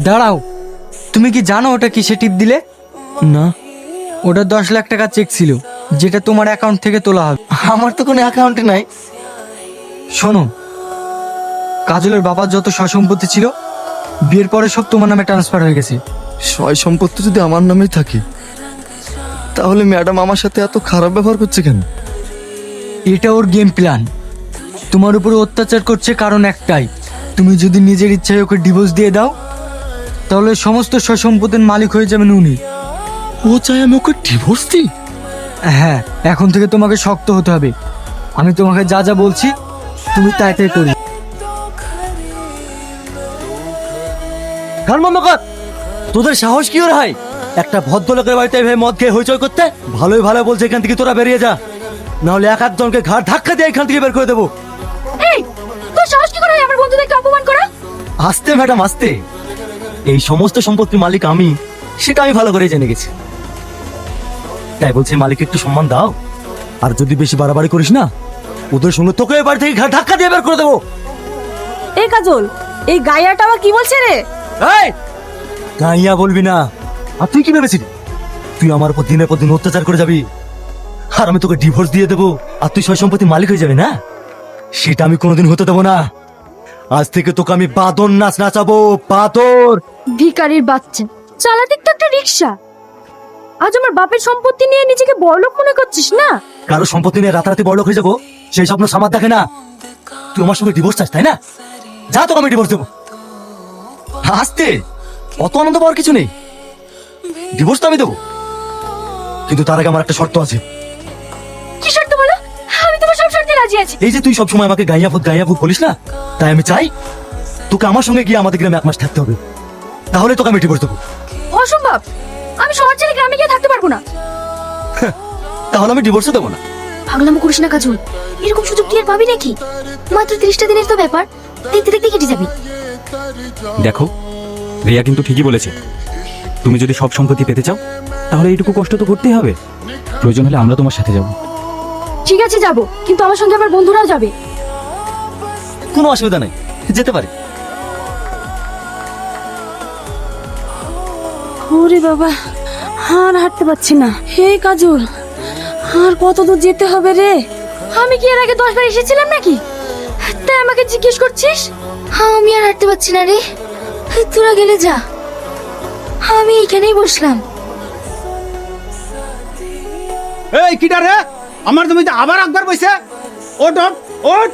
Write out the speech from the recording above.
দাঁড়াও, তুমি কি জানো ওটা কিসে টিপ দিলে? না। ওটা 10 লাখ টাকা চেক ছিল, যেটা তোমার অ্যাকাউন্ট থেকে তোলা হবে। আমার তো কোনো অ্যাকাউন্টে নাই। শোনো, কাজলের বাবার যত সম্পত্তি ছিল বিয়ের পরে সব তোমার নামে ট্রান্সফার হয়ে গেছে। সয় সম্পত্তি যদি আমার নামেই থাকে, তাহলে ম্যাডাম আমার সাথে এত খারাপ ব্যবহার করছে কেন? এটা ওর গেম প্ল্যান। তোমার উপরে অত্যাচার করছে কারণ একটাই, তুমি যদি নিজের ইচ্ছায় ওকে ডিভোর্স দিয়ে দাও তাহলে সমস্ত সম্পত্তির মালিক হয়ে যাবেন উনি। ও চাই আমি ওকে ডিভোর্স দিই? হ্যাঁ, এখন থেকে তোমাকে শক্ত হতে হবে। আমি তোমাকে যা যা বলছি তুমি তাই তাই করি। ধর্মমকর, তোদের সাহস কি ওর হয় একটা ভদ্রলোকের বাড়িতে এভাবে মদ খেয়ে হইচই করতে? ভালোই ভালো বলছে এখান থেকে তোরা বেরিয়ে যা, নাহলে এক একজনকে ঘাড় ধাক্কা দিয়ে এখান থেকে বের করে দেবো। এই, তোর সাহস কি করে হয় আমার বন্ধুদেরকে অপমান করা? আস্তে ম্যাডাম আস্তে, এই সমস্ত সম্পত্তির মালিক আমি, সেটা আমি ভালো করে জেনে গেছি। তাই বলছি মালিক একটু সম্মান দাও, আর যদি বেশি বাড়াবাড়ি করিস না ওদের সঙ্গে তোকে এই বাড়ি থেকে ঘাড় ধাক্কা দিয়ে বের করে দেবো। এই কাজল, এই গায়াটা আবার কি বলছে রে? এই গাইয়া বলবি না। আর তুই কি ভেবেছিলি তুই আমার উপর দিনের পর দিন অত্যাচার করে যাবি আর আমি তোকে ডিভোর্স দিয়ে দেবো আর তুই সয় সম্পত্তির মালিক হয়ে যাবি? না, সেটা আমি কোনোদিন হতে দেবো না। আজ থেকে তোকে আমি বাদর নাচ নাচাবো, বাদর। ভিখারির বাচ্চা, চালাতে তো একটা রিক্সা। আজ আমার বাপের সম্পত্তি নিয়ে নিজেকে বড়লোক মনে করছিস না? কারো সম্পত্তি নিয়ে রাতারাতি বড়লোক হয়ে যাবো সেই স্বপ্ন সামার দেখে না। তুই আমার সঙ্গে ডিভোর্স চাস তাই না? যা, তোকে আমি ডিভোর্স দেবো। হাসতে অত আনন্দ পাওয়ার কিছু নেই, ডিভোর্স তো আমি দেবো, কিন্তু তার আগে আমার একটা শর্ত আছে। কি শর্ত বলো? আমি তোমার সব শর্তে রাজি আছি। এই যে তুই সবসময় আমাকে গাইয়া ভূত বলিস না, তাই আমি চাই তোকে আমার সঙ্গে গিয়ে আমাদের গ্রামে 1 মাস থাকতে হবে, তাহলে তোকে আমি ডিভোর্স দেবো। অসম্ভব, আমি শহর ছেড়ে গ্রামে গিয়ে থাকতে পারবো না। তাহলে আমি ডিভোর্সও দেবো না। পাগলামো করিস না কাজল, এরকম সুযোগ তুই আর পাবি নাকি? মাত্র 30টা দিনের তো ব্যাপার, দেখতে দেখতে কেটে যাবি। দেখো, রিয়া কিন্তু ঠিকই বলেছে। তুমি যদি সব সম্পত্তি পেতে চাও তাহলে এইটুকু কষ্ট তো করতেই হবে। প্রয়োজন হলে আমরা তোমার সাথে যাব। ঠিক আছে যাবো, কিন্তু আমার সঙ্গে আমার বন্ধুরাও যাবে। কোনো অসুবিধা নেই, যেতে পারি। ওরে বাবা, আর হাঁটতে পারছি না। হে কাজল, আর কত দূর যেতে হবে রে? আমি কি এর আগে 10 বার এসেছিলাম নাকি? তাই আমাকে জিজ্ঞেস করছিস? আমি আর হাঁটতে পারছি না রে, তোরা গেলে যা, আমি এখানেই বসলাম। এই কিটা রে, আমার জমিতে আবার একবার বইছে। ওট ওট ওট।